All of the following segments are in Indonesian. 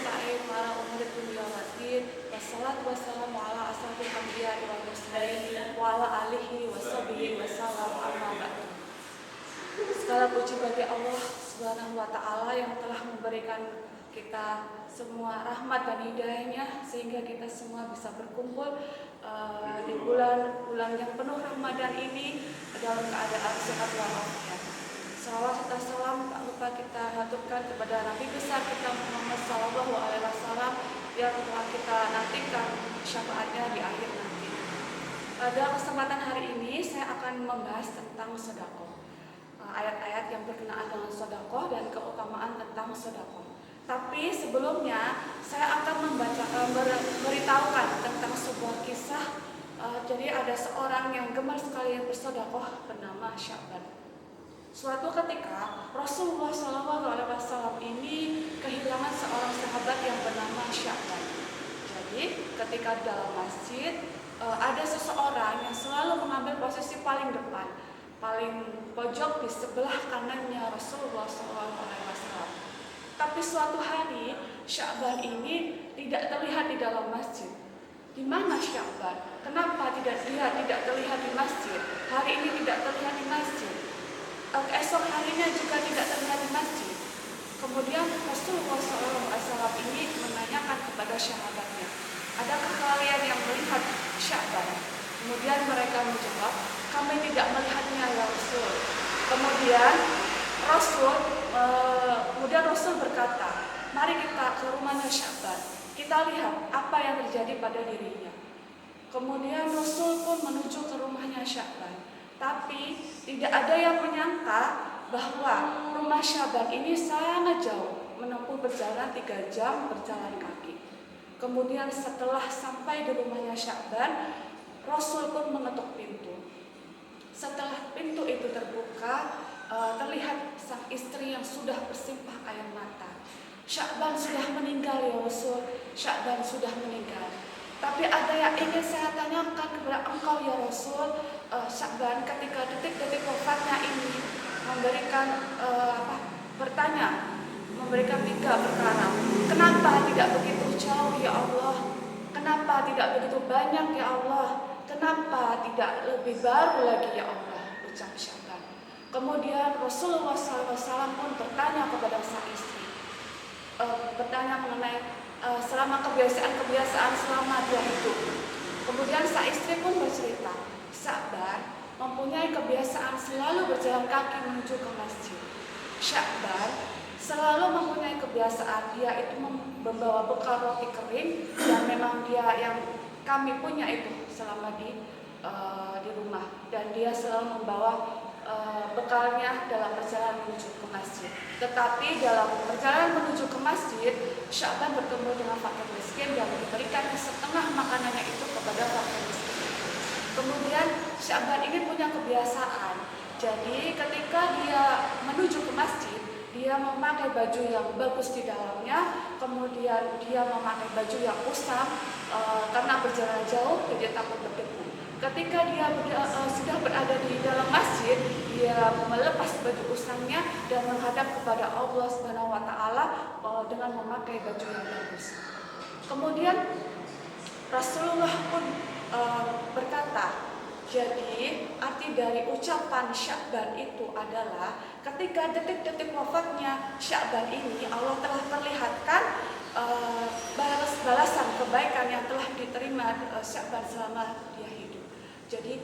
sa'ir para umuri dunya waddin. Wassalatu wassalamu ala asrofil anbiya'i wal mursalin wa ala alihi wa sahbihi wasallam, amma ba'du. Segala puji bagi Allah Subhanahu wa ta'ala yang telah memberikan kita semua rahmat dan hidayahnya sehingga kita semua bisa berkumpul di bulan yang penuh Ramadan ini dalam keadaan sehat walafiat. Salawat serta salam tak lupa kita haturkan kepada Nabi besar kita Muhammad Sallallahu Alaihi Wasallam yang telah kita nantikan syafaatnya di akhir nanti. Pada kesempatan hari ini saya akan membahas tentang sedekah, ayat-ayat yang berkenaan dengan sedekah dan keutamaan tentang sedekah. Tapi sebelumnya saya akan memberitahukan tentang sebuah kisah. Jadi ada seorang yang gemar sekali bersedekah bernama Sya'ban. Suatu ketika Rasulullah SAW ini kehilangan seorang sahabat yang bernama Sya'ban. Jadi ketika dalam masjid ada seseorang yang selalu mengambil posisi paling depan, paling pojok di sebelah kanannya Rasulullah SAW. Tapi suatu hari Sya'ban ini tidak terlihat di dalam masjid. Di mana Sya'ban? Kenapa tidak terlihat di masjid? Hari ini tidak terlihat di masjid. Esok harinya juga tidak terlihat di masjid. Kemudian Rasulullah SAW ini menanyakan kepada sahabatnya, adakah kalian yang melihat Sya'ban? Kemudian mereka menjawab, kami tidak melihatnya ya Rasul. Kemudian Rasul berkata, mari kita ke rumahnya Sya'ban, kita lihat apa yang terjadi pada dirinya. Kemudian Rasul pun menuju ke rumahnya Sya'ban. Tapi tidak ada yang menyangka bahwa rumah Sya'ban ini sangat jauh, menempuh berjalan 3 jam berjalan kaki. Kemudian setelah sampai di rumahnya Sya'ban, Rasul pun mengetuk pintu. Setelah pintu itu terbuka, terlihat sang istri yang sudah bersimpah air mata. Sya'ban sudah meninggal ya Rasul, Sya'ban sudah meninggal. Tapi ada yang ingin saya tanyakan kepada engkau ya Rasul. Sya'ban ketika detik-detik wafatnya ini memberikan memberikan 3 perkara. Kenapa tidak begitu jauh ya Allah? Kenapa tidak begitu banyak ya Allah? Kenapa tidak lebih baru lagi ya Allah? Ucap Sya'ban. Kemudian Rasulullah SAW pun bertanya kepada sang istri, bertanya mengenai selama kebiasaan selama dia hidup. Kemudian sang istri pun bercerita, Sya'ban mempunyai kebiasaan selalu berjalan kaki menuju ke masjid. Sya'ban selalu mempunyai kebiasaan dia itu membawa bekal roti kering, dan memang dia yang kami punya itu selama di rumah, dan dia selalu membawa bekalnya dalam perjalanan menuju ke masjid. Tetapi dalam perjalanan menuju ke masjid, Sya'ban bertemu dengan fakir miskin dan diberikan setengah makanannya itu kepada fakir miskin. Kemudian Sya'ban ini punya kebiasaan. Jadi ketika dia menuju ke masjid, dia memakai baju yang bagus di dalamnya, kemudian dia memakai baju yang usang karena berjalan jauh, dia takut berdebu. Ketika dia sudah berada di dalam masjid, dia melepas baju usangnya dan menghadap kepada Allah Subhanahu wa Ta'ala dengan memakai baju yang bagus. Kemudian Rasulullah pun berkata, jadi arti dari ucapan Sya'ban itu adalah ketika detik-detik wafatnya Sya'ban ini, Allah telah perlihatkan balasan kebaikan yang telah diterima Sya'ban selama dia hidup. Jadi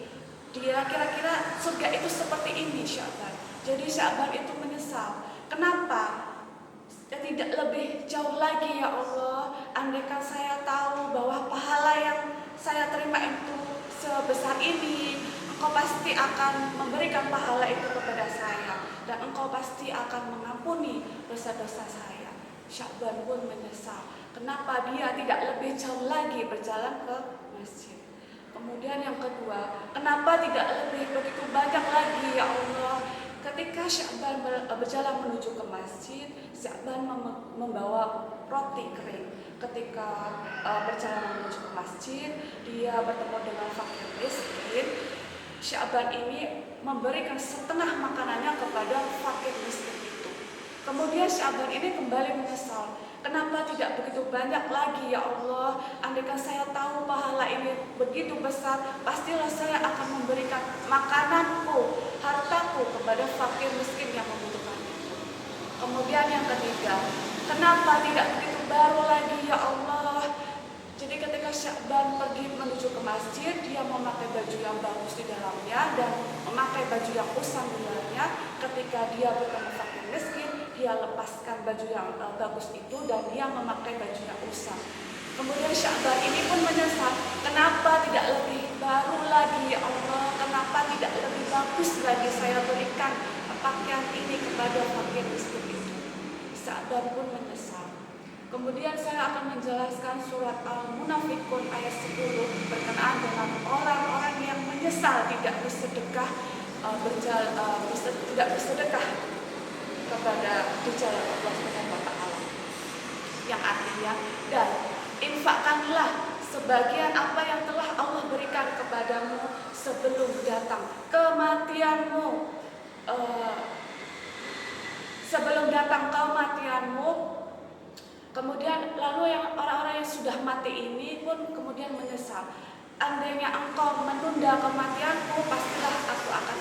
dia kira-kira surga itu seperti ini Sya'ban. Jadi Sya'ban itu menyesal. Kenapa tidak lebih jauh lagi ya Allah? Andaikan saya tahu bahwa pahala yang saya terima itu sebesar ini, Engkau pasti akan memberikan pahala itu kepada saya, dan Engkau pasti akan mengampuni dosa-dosa saya. Sya'ban pun menyesal. Kenapa dia tidak lebih jauh lagi berjalan ke masjid? Kemudian yang kedua, kenapa tidak lebih begitu banyak lagi ya Allah? Ketika Sya'ban berjalan menuju ke masjid, Sya'ban membawa roti kering. Ketika berjalan menuju ke masjid, dia bertemu dengan fakir miskin. Sya'ban ini memberikan setengah makanannya kepada fakir miskin itu. Kemudian Sya'ban ini kembali menyesal, kenapa tidak tidak begitu banyak lagi ya Allah. Andaikan saya tahu pahala ini begitu besar, pastilah saya akan memberikan makananku, hartaku kepada fakir miskin yang membutuhkan itu. Kemudian yang ketiga, kenapa tidak begitu baru lagi ya Allah? Jadi ketika Sya'ban pergi menuju ke masjid, dia memakai baju yang bagus di dalamnya dan memakai baju yang usang di luarnya. Ketika dia bertemu fakir miskin, dia lepaskan baju yang bagus itu dan dia memakai baju yang usang. Kemudian Sya'ban ini pun menyesal, kenapa tidak lebih baru lagi ya Allah? Kenapa tidak lebih bagus lagi saya berikan pakaian ini kepada fakir miskin itu? Sya'ban pun menyesal. Kemudian saya akan menjelaskan surat Al-Munafikun ayat 10 berkenaan dengan orang-orang yang menyesal tidak bersedekah tidak bersedekah kepada di jalan Allah Subhanahu wa taala. Yang artinya, dan infakkanlah sebagian apa yang telah Allah berikan kepadamu sebelum datang kematianmu. Sebelum datang kematianmu. Kemudian lalu yang orang-orang yang sudah mati ini pun kemudian menyesal. Andainya engkau menunda kematianku, pastilah aku akan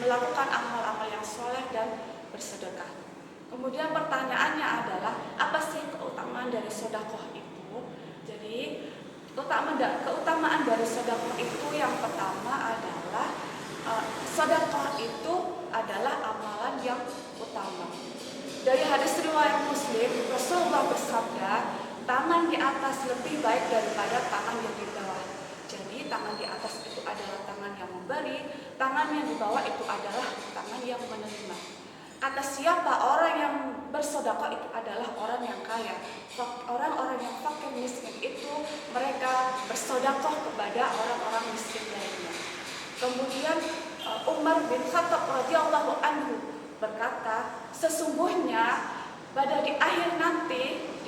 melakukan amal-amal yang soleh dan bersedekah. Kemudian pertanyaannya adalah, apa sih keutamaan dari sedekah itu? Jadi keutamaan dari sedekah itu yang pertama adalah sedekah itu adalah amalan yang utama. Dari hadis riwayat Muslim, Rasulullah bersabda, tangan di atas lebih baik daripada tangan yang di bawah. Jadi tangan di atas itu adalah tangan yang memberi, tangan yang di bawah itu adalah tangan yang menerima. Kata siapa orang yang bersedekah itu adalah orang yang kaya. Orang-orang yang fakir miskin itu mereka bersedekah kepada orang-orang miskin lainnya. Kemudian Umar bin Khattab radhiyallahu anhu berkata, sesungguhnya pada di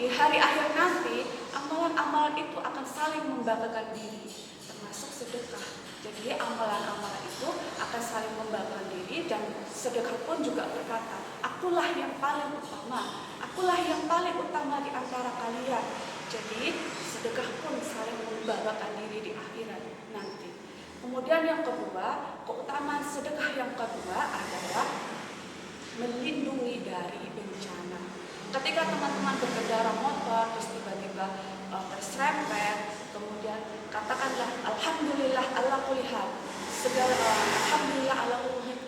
hari akhir nanti, amalan-amalan itu akan saling membanggakan diri, termasuk sedekah. Jadi amalan-amalan itu akan saling membanggakan diri dan sedekah pun juga berkata, akulah yang paling utama, akulah yang paling utama di antara kalian. Jadi sedekah pun saling membanggakan diri di akhirat nanti. Kemudian yang kedua, keutamaan sedekah yang kedua adalah melindungi dari bencana. Ketika teman-teman berkendara motor terus tiba-tiba terserempet, kemudian katakanlah alhamdulillah ala kulli hal.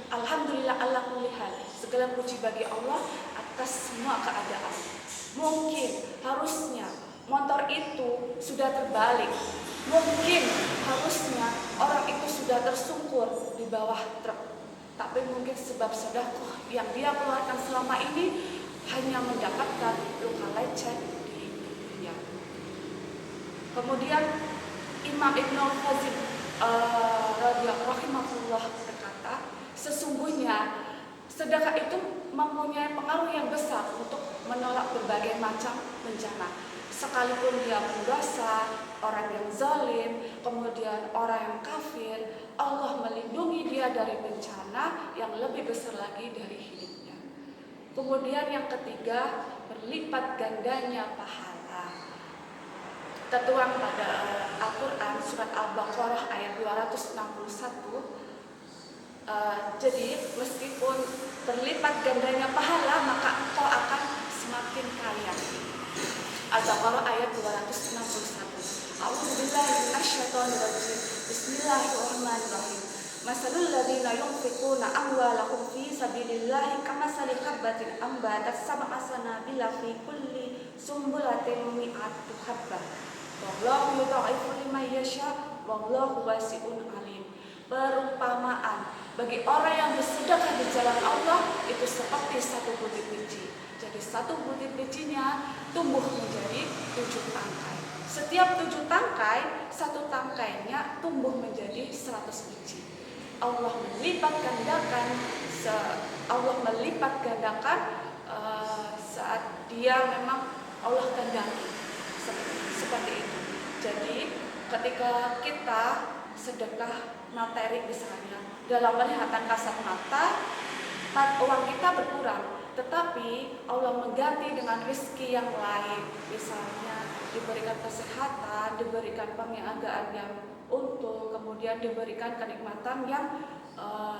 Alhamdulillah ala kulli hal. Segala puji bagi Allah atas semua keadaan. Mungkin harusnya motor itu sudah terbalik. Mungkin harusnya orang itu sudah tersungkur di bawah truk. Tapi mungkin sebab sedekah yang dia keluarkan selama ini hanya mendapatkan luka lecet di dunia. Kemudian Imam Ibnu Al-Fazil rahimahullah berkata, sesungguhnya sedekah itu mempunyai pengaruh yang besar untuk menolak berbagai macam bencana. Sekalipun dia pendosa, orang yang zalim, kemudian orang yang kafir, Allah melindungi dia dari bencana yang lebih besar lagi dari hidupnya. Kemudian yang ketiga, berlipat gandanya pahala. Tertuang pada Al-Quran surat Al-Baqarah ayat 261. Jadi meskipun berlipat gandanya pahala, maka engkau akan semakin kaya. Al-Baqarah ayat 261. A'udzubillahi minasyaitonirrajim. Bismillahirrahmanirrahim. Masalul ladzina yunfiquna amwalahum fi sabilillahi kamatsali habbatin ambatat sab'a sanabila fi kulli sumbulatin mi'atu habbah. Wallahu yudha'ifu liman yasha wallahu wasi'un alim. Perumpamaan bagi orang yang bersedekah di jalan Allah itu seperti satu butir biji. Jadi satu butir bijinya tumbuh menjadi 7 tangkai. Setiap 7 tangkai, satu tangkainya tumbuh menjadi 100 biji. Allah melipat gandakan saat dia memang Allah gandaki seperti itu. Jadi ketika kita sedekah materi misalnya, dalam penglihatan kasat mata uang kita berkurang. tetapi Allah mengganti dengan rezeki yang lain, misalnya diberikan kesehatan, diberikan penghargaan yang untung, kemudian diberikan kenikmatan yang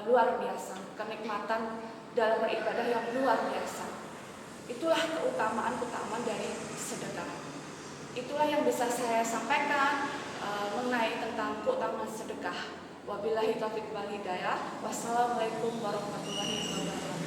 luar biasa, kenikmatan dalam beribadah yang luar biasa. Itulah keutamaan-keutamaan dari sedekah. Itulah yang bisa saya sampaikan mengenai tentang keutamaan sedekah. Wabillahi taufiq wal hidayah. Wassalamualaikum warahmatullahi wabarakatuh.